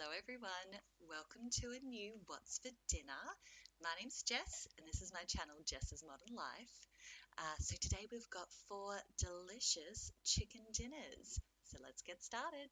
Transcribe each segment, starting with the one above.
Hello everyone, welcome to a new What's for Dinner. My name's Jess and this is my channel Jess's Modern Life. So today we've got 4 delicious chicken dinners. So let's get started.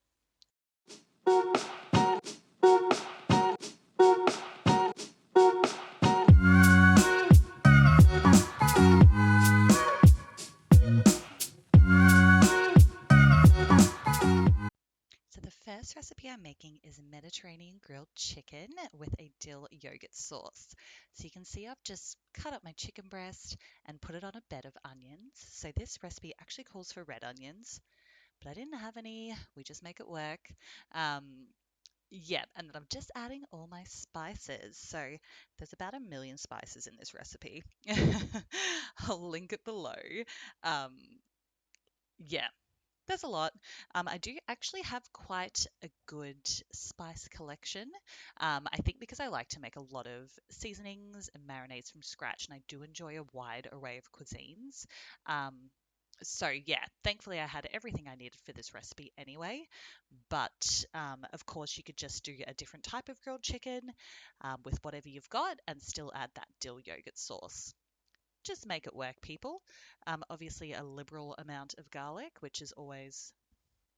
So the first recipe I'm making is Mediterranean grilled chicken with a dill yogurt sauce. So you can see I've just cut up my chicken breast and put it on a bed of onions. So this recipe actually calls for red onions, but I didn't have any. We just make it work. Yeah, and then I'm just adding all my spices. So there's about 1 million spices in this recipe. I'll link it below. Um, yeah, there's a lot. I do actually have quite a good spice collection. I think because I like to make a lot of seasonings and marinades from scratch, and I do enjoy a wide array of cuisines. Um, so yeah, thankfully I had everything I needed for this recipe anyway. But of course, you could just do a different type of grilled chicken with whatever you've got and still add that dill yogurt sauce. Just make it work, people. Obviously, a liberal amount of garlic, which is always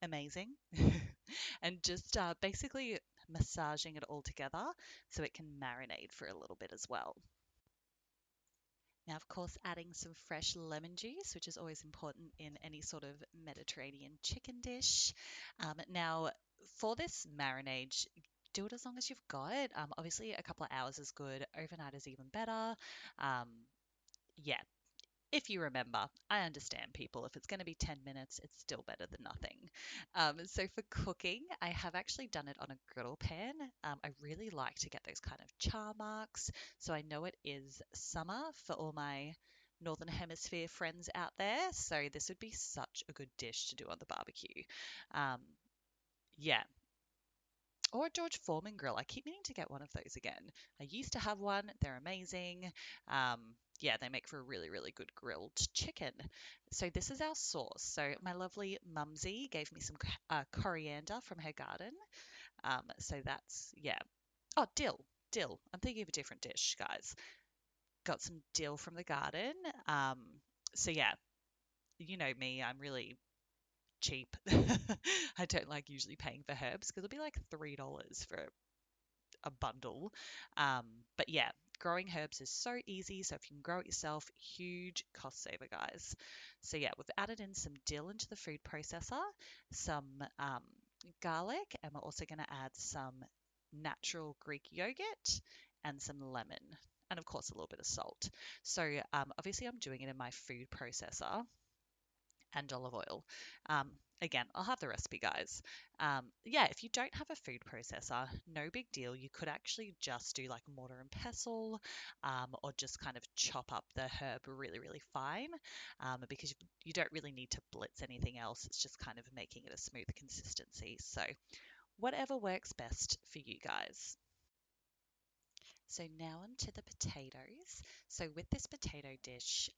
amazing. And just basically massaging it all together so it can marinate for a little bit as well. Now, of course, adding some fresh lemon juice, which is always important in any sort of Mediterranean chicken dish. Now, for this marinade, do it as long as you've got. Obviously, a couple of hours is good. Overnight is even better. Um, yeah, if you remember, I understand people. If it's going to be 10 minutes, it's still better than nothing. So for cooking, I have actually done it on a griddle pan. I really like to get those kind of char marks. So I know it is summer for all my Northern Hemisphere friends out there. So this would be such a good dish to do on the barbecue. Um, yeah, or a George Foreman grill. I keep meaning to get one of those again. I used to have one. They're amazing. Um, yeah, they make for a really, really good grilled chicken. So this is our sauce. So my lovely mumsy gave me some coriander from her garden. So that's, yeah. Oh, dill. Dill. I'm thinking of a different dish, guys. Got some dill from the garden. Um, so yeah, you know me. I'm really cheap. I don't like usually paying for herbs because it'll be like $3 for a bundle. Um, but yeah, growing herbs is so easy. So if you can grow it yourself, huge cost saver, guys. So yeah, we've added in some dill into the food processor, some garlic, and we're also going to add some natural Greek yogurt and some lemon. And of course, a little bit of salt. So obviously, I'm doing it in my food processor and olive oil. Um, Again, I'll have the recipe, guys. Yeah, if you don't have a food processor, no big deal. You could actually just do like mortar and pestle, or just kind of chop up the herb really, really fine, because you don't really need to blitz anything else. It's just kind of making it a smooth consistency. So, whatever works best for you guys. So now onto the potatoes. So with this potato dish,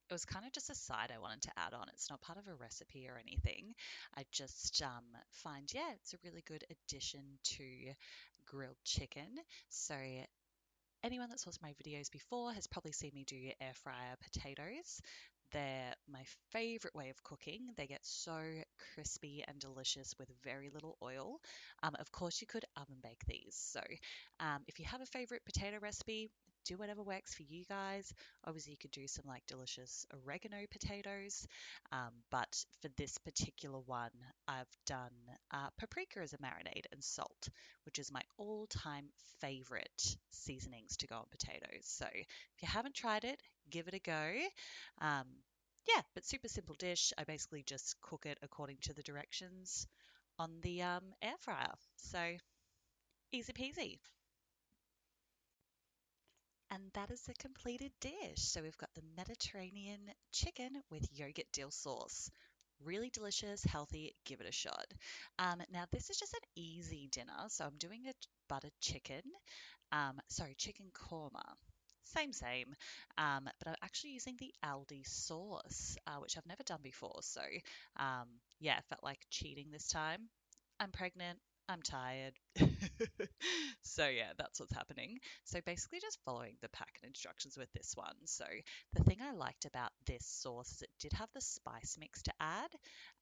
it was kind of just a side I wanted to add on. It's not part of a recipe or anything. I just find, yeah, it's a really good addition to grilled chicken. So anyone that's watched my videos before has probably seen me do air fryer potatoes. They're my favorite way of cooking. They get so crispy and delicious with very little oil. Of course, you could oven bake these. So, if you have a favorite potato recipe, do whatever works for you guys. Obviously, you could do some like delicious oregano potatoes. But for this particular one, I've done paprika as a marinade and salt, which is my all-time favorite seasonings to go on potatoes. So if you haven't tried it, give it a go. Um, yeah, but super simple dish. I basically just cook it according to the directions on the air fryer. So easy peasy. And that is the completed dish. So we've got the Mediterranean chicken with yogurt dill sauce. Really delicious, healthy, give it a shot. Now, this is just an easy dinner. So I'm doing a buttered chicken. Sorry, chicken korma. Same. But I'm actually using the Aldi sauce, which I've never done before. So, yeah, it felt like cheating this time. I'm pregnant. I'm tired. So yeah, that's what's happening. So basically just following the packet instructions with this one. So the thing I liked about this sauce is it did have the spice mix to add,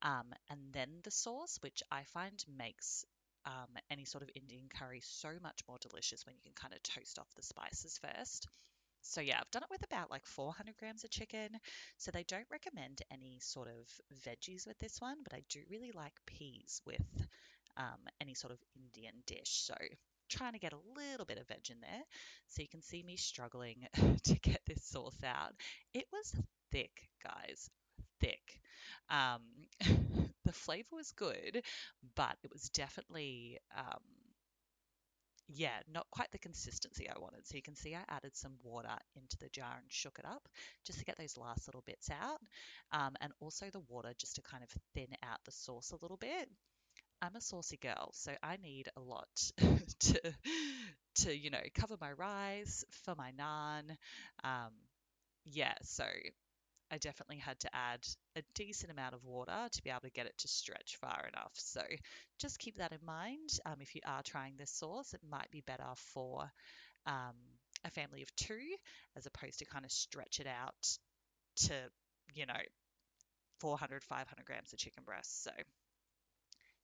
and then the sauce, which I find makes any sort of Indian curry so much more delicious when you can kind of toast off the spices first. So yeah, I've done it with about like 400 grams of chicken. So they don't recommend any sort of veggies with this one, but I do really like peas with any sort of Indian dish. So trying to get a little bit of veg in there. So you can see me struggling to get this sauce out. It was thick, guys, thick. Um, the flavor was good, but it was definitely yeah, not quite the consistency I wanted. So you can see I added some water into the jar and shook it up just to get those last little bits out. And also the water just to kind of thin out the sauce a little bit. I'm a saucy girl, so I need a lot to cover my rice for my naan. Um, yeah, so I definitely had to add a decent amount of water to be able to get it to stretch far enough. So just keep that in mind. If you are trying this sauce, it might be better for um, a family of two as opposed to kind of stretch it out to, you know, 400, 500 grams of chicken breast. So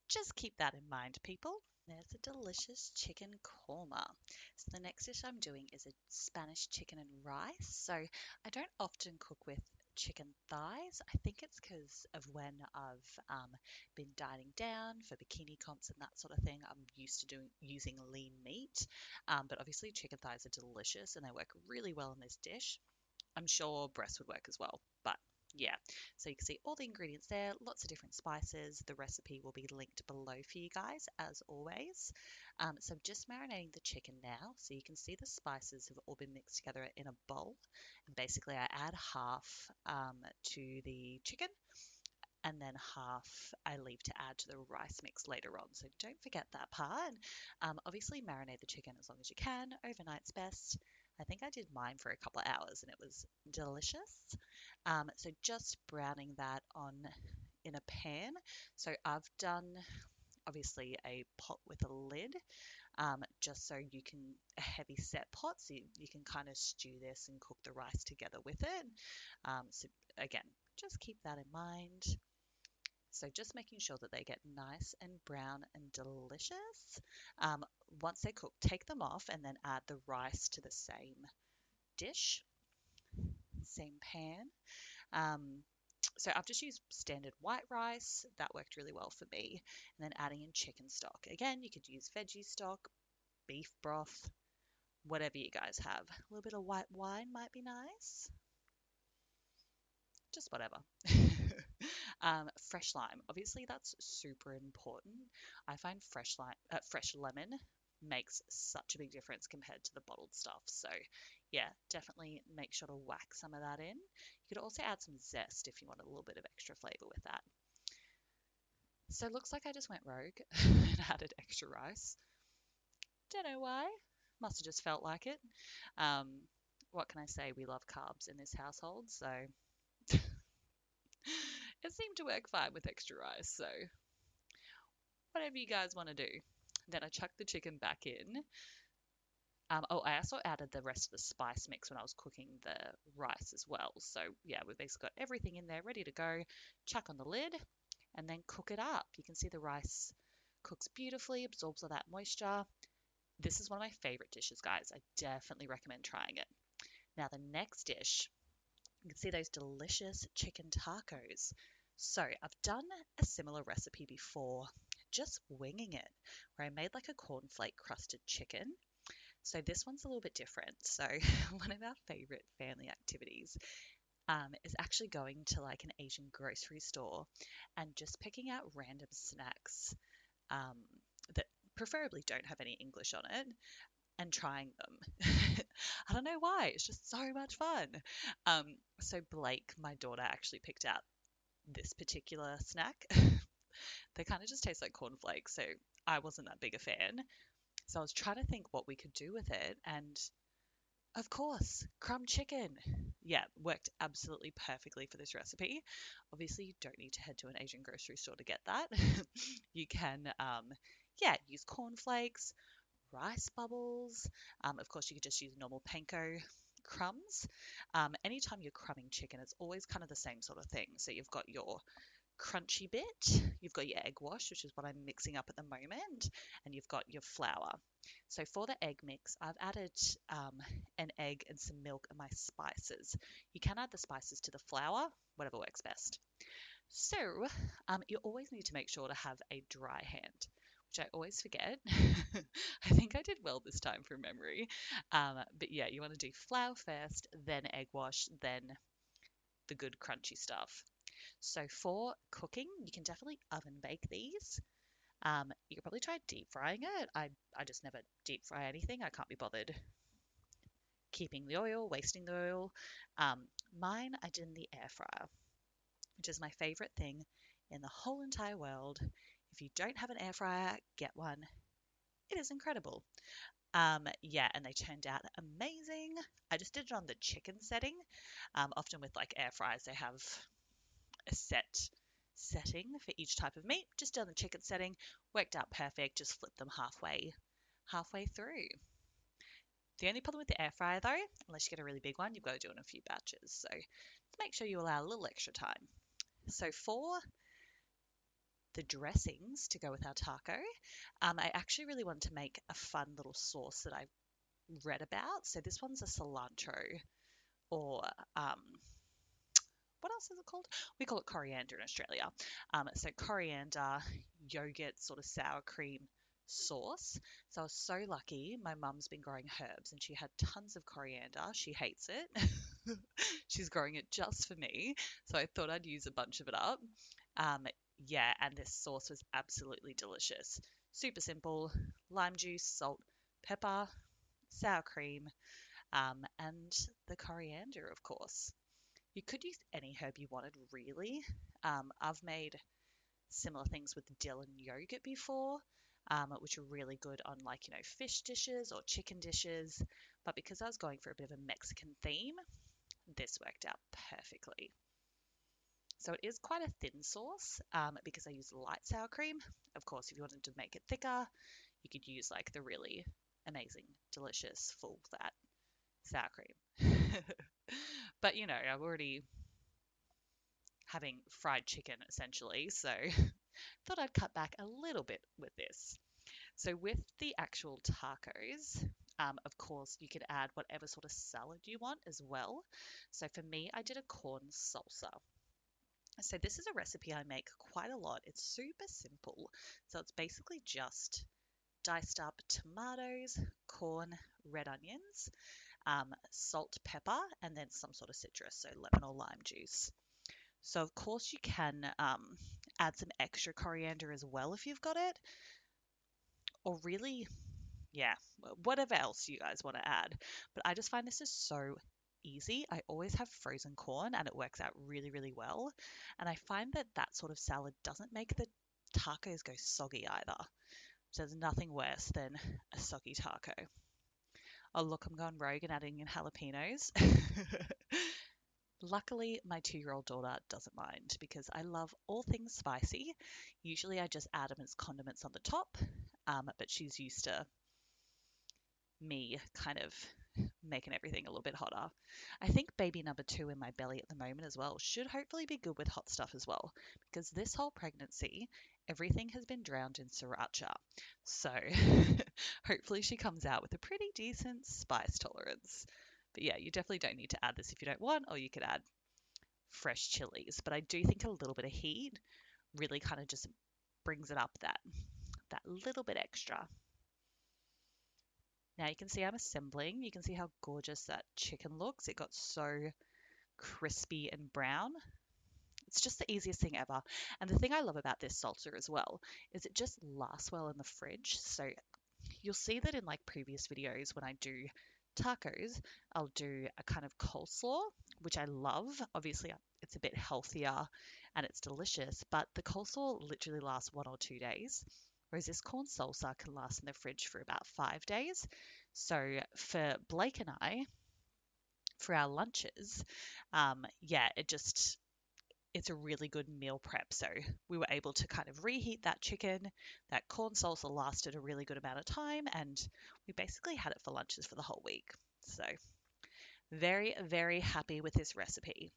just keep that in mind, people. There's a delicious chicken korma. So the next dish I'm doing is a Spanish chicken and rice. So I don't often cook with chicken thighs. I think it's because of when I've been dieting down for bikini comps and that sort of thing. I'm used to using lean meat, but obviously chicken thighs are delicious and they work really well in this dish. I'm sure breast would work as well, but yeah. So you can see all the ingredients there, lots of different spices. The recipe will be linked below for you guys, as always. So I'm just marinating the chicken now. So you can see the spices have all been mixed together in a bowl. And basically I add half to the chicken and then half I leave to add to the rice mix later on. So don't forget that part. Obviously marinate the chicken as long as you can. Overnight's best. I think I did mine for a couple of hours and it was delicious. So just browning that on in a pan. So I've done obviously a pot with a lid, just so you can a heavy set pot, so you can kind of stew this and cook the rice together with it. So again, just keep that in mind. So just making sure that they get nice and brown and delicious. Once they cook, take them off and then add the rice to the same dish, same pan. So I've just used standard white rice. That worked really well for me. And then adding in chicken stock. Again, you could use veggie stock, beef broth, whatever you guys have. A little bit of white wine might be nice. Just whatever. Fresh lime. Obviously, that's super important. I find fresh lemon makes such a big difference compared to the bottled stuff. So, yeah, definitely make sure to whack some of that in. You could also add some zest if you want a little bit of extra flavor with that. So, it looks like I just went rogue and added extra rice. Don't know why. Must have just felt like it. Um, what can I say? We love carbs in this household, so it seemed to work fine with extra rice, so whatever you guys want to do. Then I chucked the chicken back in. I also added the rest of the spice mix when I was cooking the rice as well. So yeah, we've basically got everything in there ready to go. Chuck on the lid and then cook it up. You can see the rice cooks beautifully, absorbs all that moisture. This is one of my favorite dishes, guys. I definitely recommend trying it. Now the next dish, you can see those delicious chicken tacos. So I've done a similar recipe before, just winging it, where I made like a cornflake crusted chicken. So this one's a little bit different. So one of our favorite family activities is actually going to like an Asian grocery store and just picking out random snacks um, that preferably don't have any English on it and trying them. I don't know why, it's just so much fun. Um, so Blake, my daughter, actually picked out this particular snack. They kind of just taste like cornflakes, so I wasn't that big a fan. So I was trying to think what we could do with it, and of course, crumb chicken. Yeah, worked absolutely perfectly for this recipe. Obviously, you don't need to head to an Asian grocery store to get that. You can, yeah, use cornflakes, rice bubbles. Of course, you could just use normal panko crumbs. Anytime you're crumbing chicken, it's always kind of the same sort of thing. So you've got your crunchy bit, you've got your egg wash, which is what I'm mixing up at the moment, and you've got your flour. So for the egg mix, I've added an egg and some milk and my spices. You can add the spices to the flour, whatever works best. So you always need to make sure to have a dry hand, which I always forget. I think I did well this time from memory. But yeah, you want to do flour first, then egg wash, then the good crunchy stuff. So for cooking, you can definitely oven bake these. You could probably try deep frying it. I just never deep fry anything. I can't be bothered keeping the oil, wasting the oil. Um, Mine I did in the air fryer, which is my favorite thing in the whole entire world. If you don't have an air fryer, get one. It is incredible. Yeah, and they turned out amazing. I just did it on the chicken setting. Often with like air fryers, they have a set setting for each type of meat. Just done the chicken setting, worked out perfect. Just flip them halfway through. The only problem with the air fryer though, unless you get a really big one, you've got to do it in a few batches. So just make sure you allow a little extra time. So for the dressings to go with our taco, I actually really wanted to make a fun little sauce that I read about. So this one's a cilantro, or what else is it called? We call it coriander in Australia. So coriander, yogurt, sort of sour cream sauce. So I was so lucky. My mum's been growing herbs and she had tons of coriander. She hates it. She's growing it just for me. So I thought I'd use a bunch of it up. Yeah, and this sauce was absolutely delicious. Super simple: lime juice, salt, pepper, sour cream, and the coriander, of course. You could use any herb you wanted, really. I've made similar things with dill and yogurt before, which are really good on fish dishes or chicken dishes. But because I was going for a bit of a Mexican theme, this worked out perfectly. So it is quite a thin sauce because I use light sour cream. Of course, if you wanted to make it thicker, you could use like the really amazing, delicious, full fat sour cream. But I'm already having fried chicken essentially, so thought I'd cut back a little bit with this. So with the actual tacos, of course, you could add whatever sort of salad you want as well. So for me, I did a corn salsa. So this is a recipe I make quite a lot. It's super simple. So it's basically just diced up tomatoes, corn, red onions, salt, pepper, and then some sort of citrus, so lemon or lime juice. So of course you can add some extra coriander as well if you've got it, or really, yeah, whatever else you guys want to add. But I just find this is so easy. I always have frozen corn and it works out really, really well. And I find that that sort of salad doesn't make the tacos go soggy either. So there's nothing worse than a soggy taco. Oh, look, I'm going rogue and adding in jalapenos. Luckily, my 2-year-old daughter doesn't mind because I love all things spicy. Usually I just add them as condiments on the top, but she's used to me kind of making everything a little bit hotter. I think baby number 2 in my belly at the moment as well should hopefully be good with hot stuff as well, because this whole pregnancy, everything has been drowned in sriracha. So hopefully she comes out with a pretty decent spice tolerance. But yeah, you definitely don't need to add this if you don't want, or you could add fresh chilies. But I do think a little bit of heat really kind of just brings it up that little bit extra. Now you can see I'm assembling. You can see how gorgeous that chicken looks. It got so crispy and brown. It's just the easiest thing ever. And the thing I love about this salsa as well is it just lasts well in the fridge. So you'll see that in like previous videos when I do tacos, I'll do a kind of coleslaw, which I love. Obviously, it's a bit healthier and it's delicious, but the coleslaw literally lasts 1 or 2 days, whereas this corn salsa can last in the fridge for about 5 days. So for Blake and I, for our lunches, yeah, it's a really good meal prep. So we were able to kind of reheat that chicken. That corn salsa lasted a really good amount of time, and we basically had it for lunches for the whole week. So very, very happy with this recipe.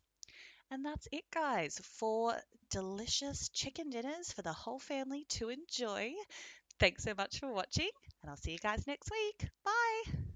And that's it, guys, for delicious chicken dinners for the whole family to enjoy. Thanks so much for watching, and I'll see you guys next week. Bye!